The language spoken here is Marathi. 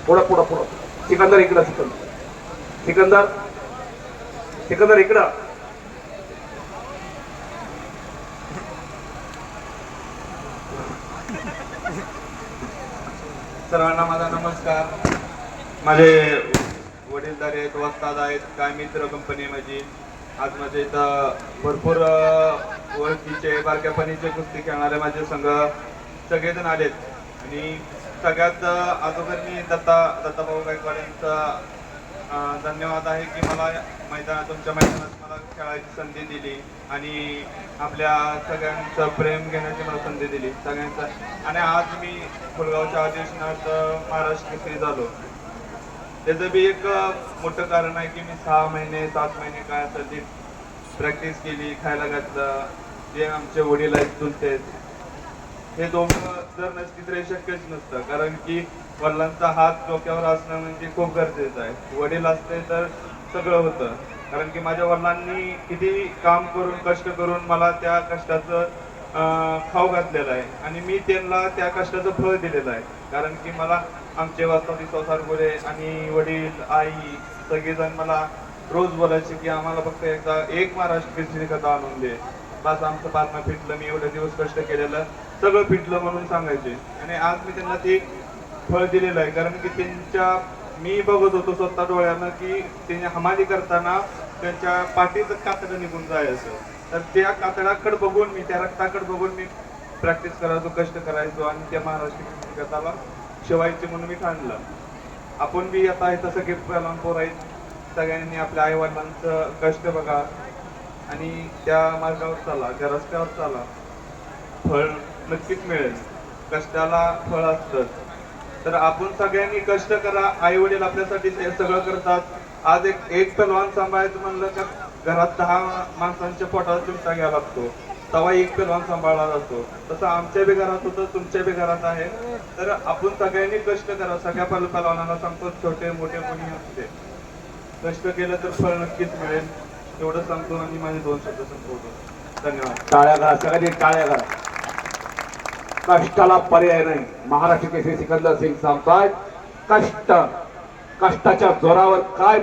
पुढं पुढं पुढं. सिकंदर इकडं, सिकंदर सिकंदर सिकंदर इकडं. सर्वांना माझा नमस्कार. माझे वडीलधारे आहेत, वस्ताद आहेत, काय मित्र कंपनी माझी. आज माझ्या इथं भरपूर ओळखीचे बारक्यापणीचे कुस्ती खेळणारे माझे संघ सगळेजण आलेत. आणि सगळ्यात अगोदर मी दत्ताभाऊ गायकवाड यांचा धन्यवाद आहे की मला तुमच्या मैदानात मला खेळायची संधी दिली आणि आपल्या सगळ्यांचं प्रेम घेण्याची मला संधी दिली सगळ्यांचं. आणि आज मी फुलगावच्या अधिवेशनात महाराष्ट्र केसरी झालो. त्याचं बी एक मोठं कारण आहे की मी 6 महिने 7 महिने काय असेल ती प्रॅक्टिस केली, खायला घातलं. जे आमचे वडील आहेत चुलते आहेत, हे दोघं जर नसती तर हे शक्यच नसतं. कारण की वडिलांचा हात डोक्यावर असणं म्हणजे खूप गरजेचं आहे. वडील असते तर सगळं होतं. कारण की माझ्या वडिलांनी किती काम करून कष्ट करून मला त्या कष्टाचं खाऊ घातलेलं आहे आणि मी त्यांना त्या कष्टाचं फळ दिलेलं आहे. कारण की मला आमचे वास्तविक संसारगुरे आणि वडील आई सगळेजण मला रोज बोलायचे की आम्हाला फक्त एकदा एक महाराष्ट्र केसरी कथा आणून दे, बस आमचं पारणं फिटलं, मी एवढे दिवस कष्ट केलेलं सगळं फिटलं म्हणून सांगायचे. आणि आज मी त्यांना ते फळ दिलेलं आहे. कारण की त्यांच्या मी बघत होतो स्वतः डोळ्यानं की त्यांनी हमाली करताना त्यांच्या पाठीचं कातडं निघून जायचं. तर त्या कातडाकडे बघून मी, त्या रक्ताकडे बघून मी प्रॅक्टिस करायचो, कष्ट करायचो आणि त्या महाराष्ट्र केसरी कथाला शिवायचे म्हणून मी ठाणलं. आपण बी आता इथं सगळे पहिलवान पोर आहेत, सगळ्यांनी आपल्या आई वडिलांचं कष्ट बघा आणि त्या मार्गावर चाला, त्या रस्त्यावर चाला, फळ नक्कीच मिळेल. कष्टाला फळ असतं. तर आपण सगळ्यांनी कष्ट करा. आई वडील आपल्यासाठी हे सगळं करतात. आज एक पहिलवान सांभाळायचं म्हणलं का घरात 10 माणसांच्या पोटाला चिमटा घ्यावा लागतो, तेव्हा एक पहिलवान सांभाळला जातो. तसं आमच्या बी घरात होतं, तुमच्या बी घरात आहे. तर आपण सगळ्यांनी कष्ट करा. सगळ्या पहिलवानांना सांगतो, छोटे मोठे कोणी असते, कष्ट केलं तर फळ नक्कीच मिळेल. एवढं सांगतो आणि माझे 2 शब्द संपवतो. धन्यवाद. टाळ्या करा, सगळ्यांनी टाळ्या करा. कष्टाला पर्याय नाही. महाराष्ट्र केसरी सिकंदर सिंग सांगतायत, कष्टाच्या जोरावर काय